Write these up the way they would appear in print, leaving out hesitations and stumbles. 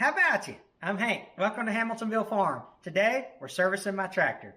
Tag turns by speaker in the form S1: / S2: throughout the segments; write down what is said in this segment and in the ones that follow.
S1: How about you? I'm Hank. Welcome to Hamiltonville Farm. Today, we're servicing my tractor.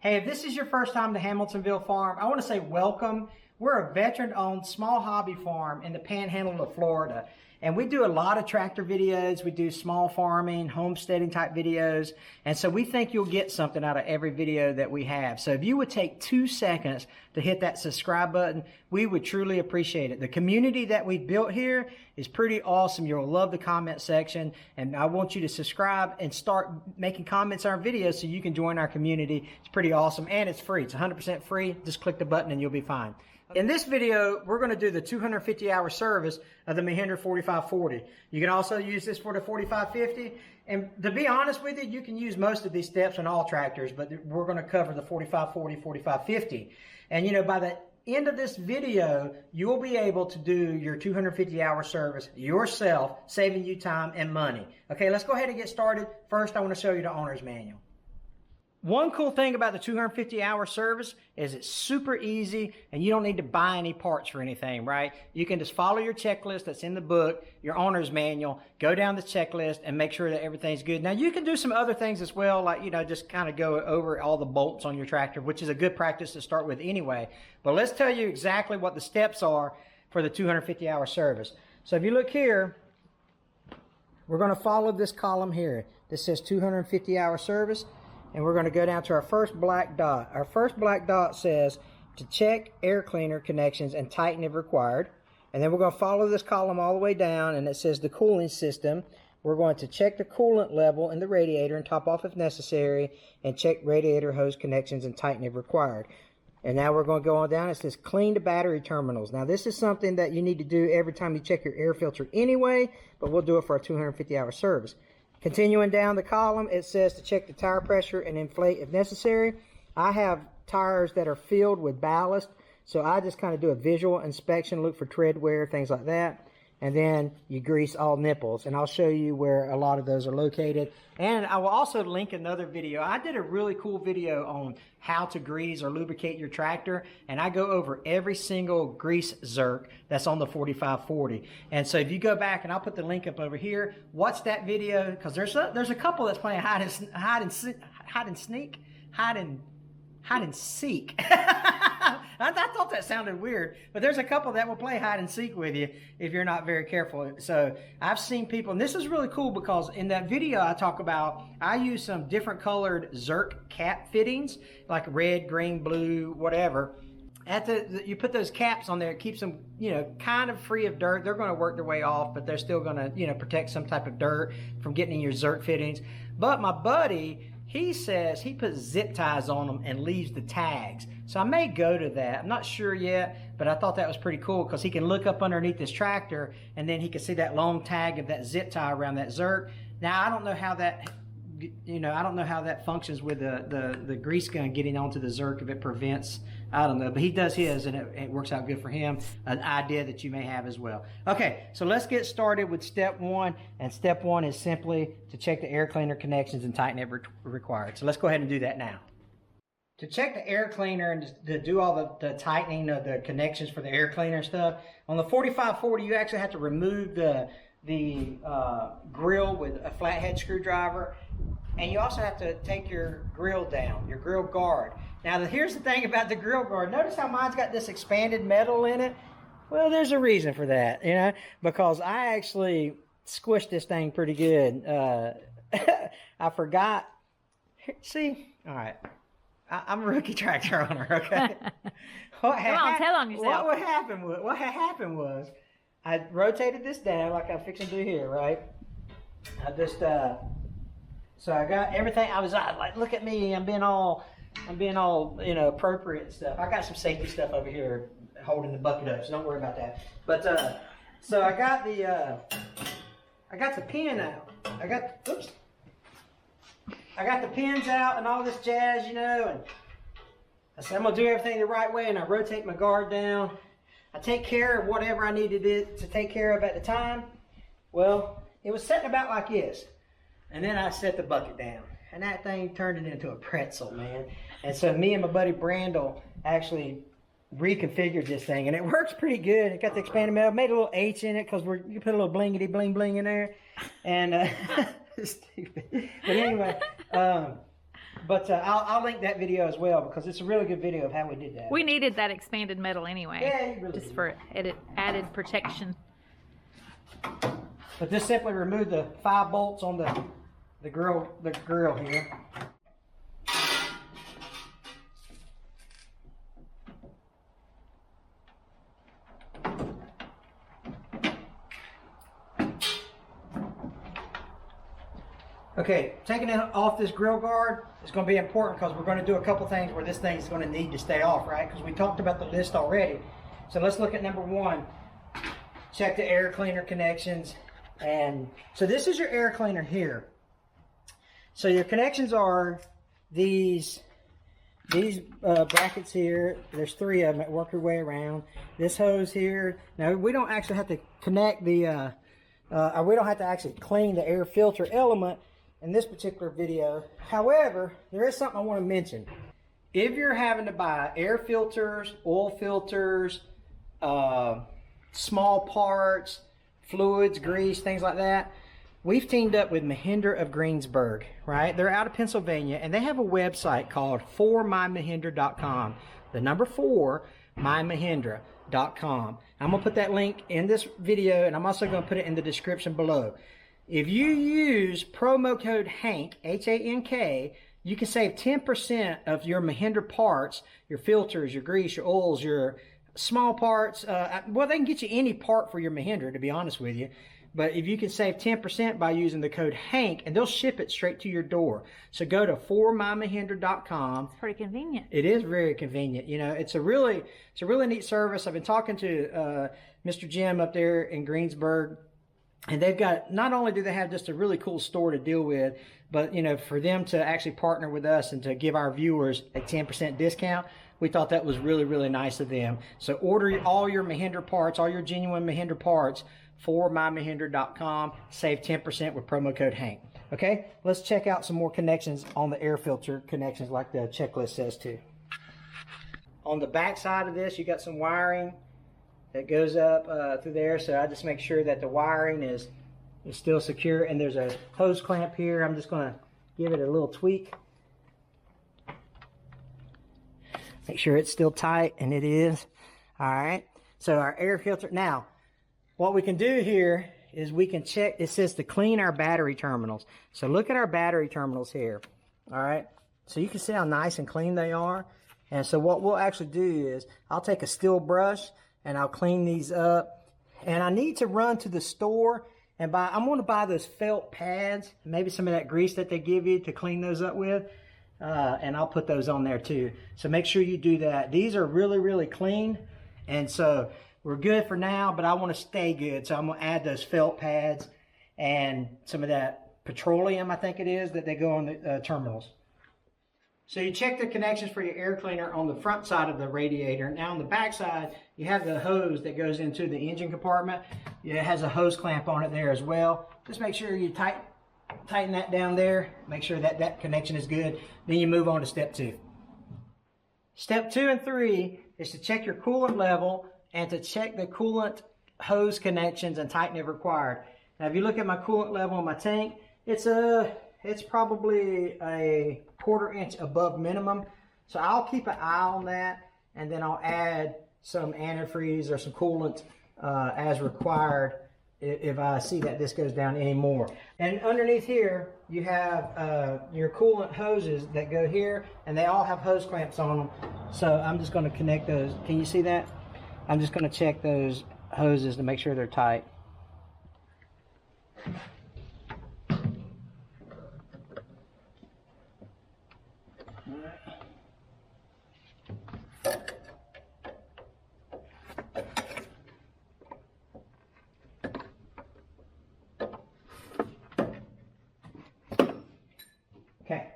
S1: Hey, if this is your first time to Hamiltonville Farm, I want to say welcome. We're a veteran-owned small hobby farm in the panhandle of Florida. And we do a lot of tractor videos. We do small farming, homesteading type videos. And so we think you'll get something out of every video that we have. So if you would take 2 seconds to hit that subscribe button, we would truly appreciate it. The community that we've built here is pretty awesome. You'll love the comment section. And I want you to subscribe and start making comments on our videos so you can join our community. It's pretty awesome and it's free. It's 100% free. Just click the button and you'll be fine. In this video, we're going to do the 250-hour service of the Mahindra 4540. You can also use this for the 4550. And to be honest with you, you can use most of these steps on all tractors, but we're going to cover the 4540, 4550. And you know, by the end of this video, you'll be able to do your 250-hour service yourself, saving you time and money. Okay, let's go ahead and get started. First, I want to show you the owner's manual. One cool thing about the 250-hour service is it's super easy and you don't need to buy any parts for anything, right? You can just follow your checklist that's in the book, your owner's manual, go down the checklist and make sure that everything's good. Now you can do some other things as well, like, you know, just kind of go over all the bolts on your tractor, which is a good practice to start with anyway. But let's tell you exactly what the steps are for the 250-hour service. So if you look here, we're going to follow this column here. This says 250-hour service. And we're going to go down to our first black dot. Our first black dot says to check air cleaner connections and tighten if required. And then we're going to follow this column all the way down, and it says the cooling system. We're going to check the coolant level in the radiator and top off if necessary, and check radiator hose connections and tighten if required. And now we're going to go on down. It says clean the battery terminals. Now this is something that you need to do every time you check your air filter anyway, but we'll do it for our 250-hour service. Continuing down the column, it says to check the tire pressure and inflate if necessary. I have tires that are filled with ballast, so I just kind of do a visual inspection, look for tread wear, things like that. And then you grease all nipples, and I'll show you where a lot of those are located. And I will also link another video. I did a really cool video on how to grease or lubricate your tractor, and I go over every single grease zerk that's on the 4540. And so if you go back, and I'll put the link up over here, watch that video, because there's a couple that's playing hide and seek. I thought that sounded weird, but there's a couple that will play hide and seek with you if you're not very careful. So I've seen people, and this is really cool because in that video I talk about, I use some different colored zerk cap fittings, like red, green, blue, whatever. You put those caps on there, it keeps them, you know, kind of free of dirt. They're going to work their way off, but they're still going to, you know, protect some type of dirt from getting in your zerk fittings. But my buddy, he says he puts zip ties on them and leaves the tags. So I may go to that. I'm not sure yet, but I thought that was pretty cool because he can look up underneath this tractor and then he can see that long tag of that zip tie around that zerk. Now I don't know how that, you know, I don't know how that functions with the grease gun getting onto the zerk, if it prevents, I don't know, but he does his and it works out good for him. An idea that you may have as well. Okay, so let's get started with step one, and step one is simply to check the air cleaner connections and tighten if required. So let's go ahead and do that now. To check the air cleaner and to do all the tightening of the connections for the air cleaner stuff, on the 4540 you actually have to remove the grill with a flathead screwdriver, and you also have to take your grill down, your grill guard. Now here's the thing about the grill guard. Notice how mine's got this expanded metal in it? Well, there's a reason for that, you know, because I actually squished this thing pretty good. I forgot. See, all right. I'm a rookie tractor owner, okay?
S2: Come on, tell on yourself.
S1: What had happened was I rotated this down like I'm fixing to do here, right? I just, so I got everything. I was like, look at me, I'm being all, you know, appropriate and stuff. I got some safety stuff over here holding the bucket up, so don't worry about that. But, so I got the pin out. I got the pins out and all this jazz, you know, and I said I'm going to do everything the right way, and I rotate my guard down. I take care of whatever I needed it to take care of at the time. Well, it was sitting about like this. And then I set the bucket down. And that thing turned it into a pretzel, man. And so me and my buddy Brandel actually reconfigured this thing, and it works pretty good. It got the expanded metal, made a little H in it because you put a little blingity bling bling in there, and stupid. But anyway, I'll link that video as well because it's a really good video of how we did that.
S2: We needed that expanded metal anyway.
S1: Yeah, you really
S2: just
S1: did.
S2: For added protection.
S1: But just simply remove the 5 bolts on the grill here. Okay, taking it off this grill guard is going to be important because we're going to do a couple things where this thing is going to need to stay off, right? Because we talked about the list already. So let's look at number 1. Check the air cleaner connections. And so this is your air cleaner here. So your connections are these brackets here. There's 3 of them that work your way around. This hose here. Now we don't actually have to connect we don't have to actually clean the air filter element in this particular video. However, there is something I want to mention. If you're having to buy air filters, oil filters, small parts, fluids, grease, things like that, we've teamed up with Mahindra of Greensburg, right? They're out of Pennsylvania, and they have a website called 4mymahindra.com. The number 4, mymahindra.com. I'm going to put that link in this video, and I'm also going to put it in the description below. If you use promo code HANK, H-A-N-K, you can save 10% of your Mahindra parts, your filters, your grease, your oils, your small parts. Well, they can get you any part for your Mahindra, to be honest with you. But if you can save 10% by using the code HANK, and they'll ship it straight to your door. So go to 4mymahindra.com.
S2: It's pretty convenient.
S1: It is very convenient. You know, it's a really neat service. I've been talking to Mr. Jim up there in Greensburg, and they've got, not only do they have just a really cool store to deal with, but, you know, for them to actually partner with us and to give our viewers a 10% discount, we thought that was really, really nice of them. So order all your Mahindra parts, all your genuine Mahindra parts, for mymahindra.com. Save 10% with promo code HANK. Okay, let's check out some more connections on the air filter connections like the checklist says too. On the back side of this, you got some wiring that goes up through there. So I just make sure that the wiring is still secure. And there's a hose clamp here. I'm just going to give it a little tweak. Make sure it's still tight, and it is. All right, so our air filter. Now, what we can do here is we can check, it says to clean our battery terminals. So look at our battery terminals here. All right, so you can see how nice and clean they are. And so what we'll actually do is I'll take a steel brush and I'll clean these up. And I need to run to the store and I'm going to buy those felt pads, maybe some of that grease that they give you to clean those up with. And I'll put those on there too. So make sure you do that. These are really, really clean. And so we're good for now, but I want to stay good. So I'm going to add those felt pads and some of that petroleum, I think it is, that they go on the terminals. So you check the connections for your air cleaner on the front side of the radiator. Now on the back side, you have the hose that goes into the engine compartment. It has a hose clamp on it there as well. Just make sure you tighten that down there. Make sure that that connection is good. Then you move on to step 2. Step 2 and 3 is to check your coolant level and to check the coolant hose connections and tighten if required. Now, if you look at my coolant level in my tank, it's probably a 1/4 inch above minimum. So I'll keep an eye on that, and then I'll add some antifreeze or some coolant as required if I see that this goes down anymore. And underneath here, you have your coolant hoses that go here, and they all have hose clamps on them. So I'm just going to connect those. Can you see that? I'm just going to check those hoses to make sure they're tight. Okay.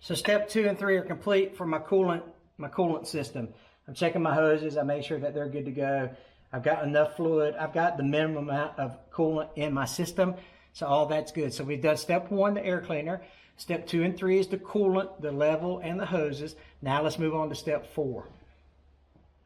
S1: So step 2 and 3 are complete for my coolant system. I'm checking my hoses. I make sure that they're good to go. I've got enough fluid. I've got the minimum amount of coolant in my system. So all that's good. So we've done step 1, the air cleaner. Step 2 and 3 is the coolant, the level, and the hoses. Now let's move on to step 4.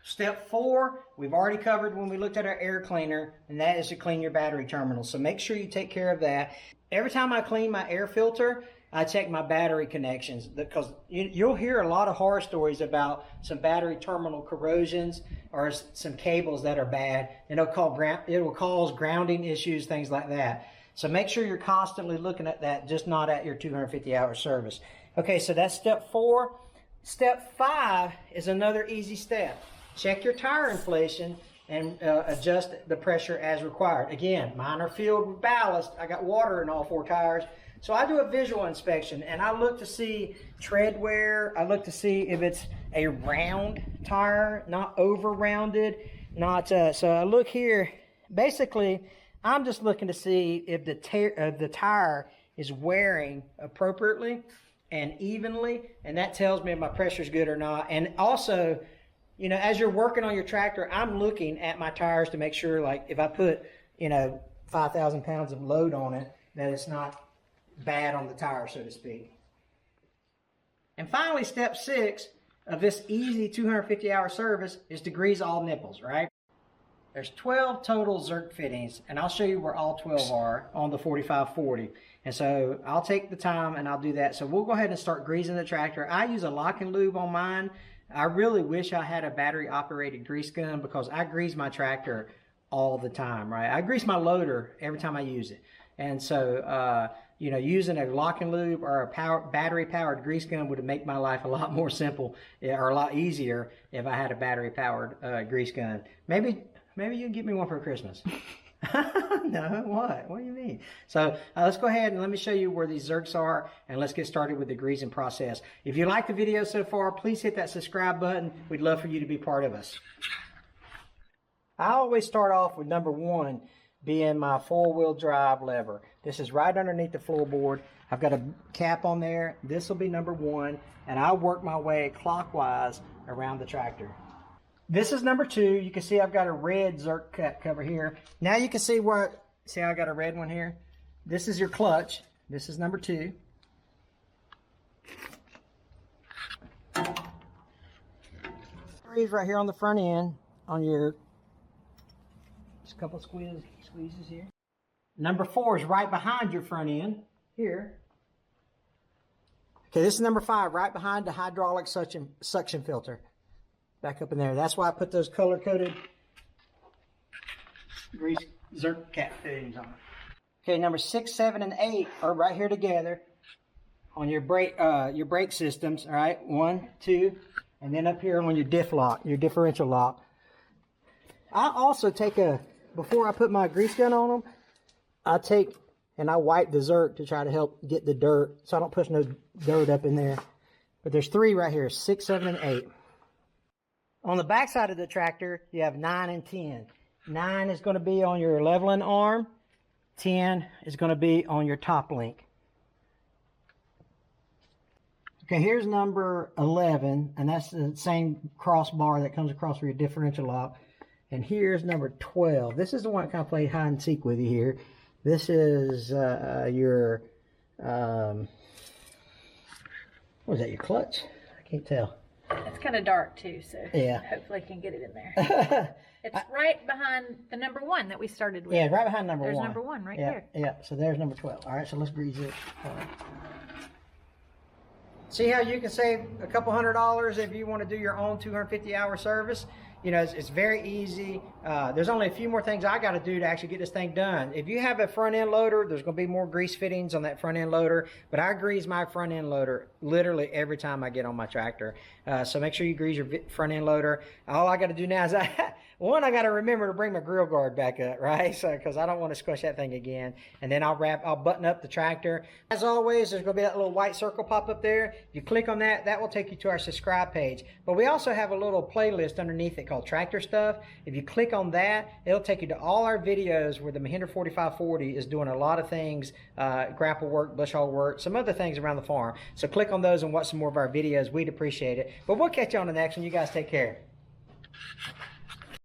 S1: Step 4, we've already covered when we looked at our air cleaner, and that is to clean your battery terminal. So make sure you take care of that. Every time I clean my air filter, I check my battery connections, because you'll hear a lot of horror stories about some battery terminal corrosions or some cables that are bad, and it will cause grounding issues, things like that. So make sure you're constantly looking at that, just not at your 250-hour service. Okay, so that's step 4. Step 5 is another easy step. Check your tire inflation and adjust the pressure as required. Again, mine are filled with ballast. I got water in all 4 tires. So I do a visual inspection, and I look to see tread wear. I look to see if it's a round tire, not over rounded. So I look here. Basically, I'm just looking to see if the tire is wearing appropriately and evenly, and that tells me if my pressure is good or not. And also, you know, as you're working on your tractor, I'm looking at my tires to make sure, like, if I put, 5,000 pounds of load on it, that it's not bad on the tire, so to speak. And finally, step 6 of this easy 250-hour service is to grease all nipples, right? There's 12 total Zerk fittings, and I'll show you where all 12 are on the 4540. And so I'll take the time and I'll do that. So we'll go ahead and start greasing the tractor. I use a lock and lube on mine. I really wish I had a battery operated grease gun, because I grease my tractor all the time, right? I grease my loader every time I use it. And so, using a lock and lube or a battery powered grease gun would make my life a lot more simple, or a lot easier if I had a battery powered grease gun. Maybe you can get me one for Christmas. No, what? What do you mean? So let's go ahead and let me show you where these Zerks are, and let's get started with the greasing process. If you like the video so far, please hit that subscribe button. We'd love for you to be part of us. I always start off with number 1 being my 4-wheel drive lever. This is right underneath the floorboard. I've got a cap on there. This will be number 1, and I'll work my way clockwise around the tractor. This is number 2. You can see I've got a red Zerk cap cover here. Now you can see see how I got a red one here? This is your clutch. This is number 2. Right here on the front end, on your, just a couple squeezes here. Number 4 is right behind your front end here. Okay, this is number 5, right behind the hydraulic suction filter. Back up in there. That's why I put those color-coded grease Zerk cap fittings on. Okay, number 6, 7, and 8 are right here together on your brake systems. All right, 1, 2, and then up here on your diff lock, your differential lock. I also take before I put my grease gun on them, I take and I wipe the Zerk to try to help get the dirt, so I don't push no dirt up in there. But there's 3 right here, 6, 7, and 8. On the back side of the tractor, you have 9 and 10. 9 is going to be on your leveling arm. 10 is going to be on your top link. Okay, here's number 11, and that's the same crossbar that comes across for your differential lock. And here's number 12. This is the one that kind of played hide and seek with you here. This is your, what is that, your clutch? I can't tell.
S2: It's kind of dark too, so
S1: yeah,
S2: hopefully I can get it in there. It's right behind the number 1 that we started with.
S1: Yeah, right behind number 1.
S2: There's number 1 right there.
S1: Yeah, so there's number 12. All right, so let's grease it. See how you can save a couple $100 if you want to do your own 250-hour service? You know, it's very easy. There's only a few more things I got to do to actually get this thing done. If you have a front end loader, there's going to be more grease fittings on that front end loader. But I grease my front end loader literally every time I get on my tractor. So make sure you grease your front end loader. All I got to do now is I got to remember to bring my grill guard back up, right? So because I don't want to squish that thing again. And then I'll button up the tractor. As always, there's going to be that little white circle pop up there. If you click on that, that will take you to our subscribe page. But we also have a little playlist underneath it called Tractor Stuff. If you click on that, it'll take you to all our videos where the Mahindra 4540 is doing a lot of things, grapple work, bush hog work, some other things around the farm. So click on those and watch some more of our videos. We'd appreciate it. But we'll catch you on the next one. You guys take care.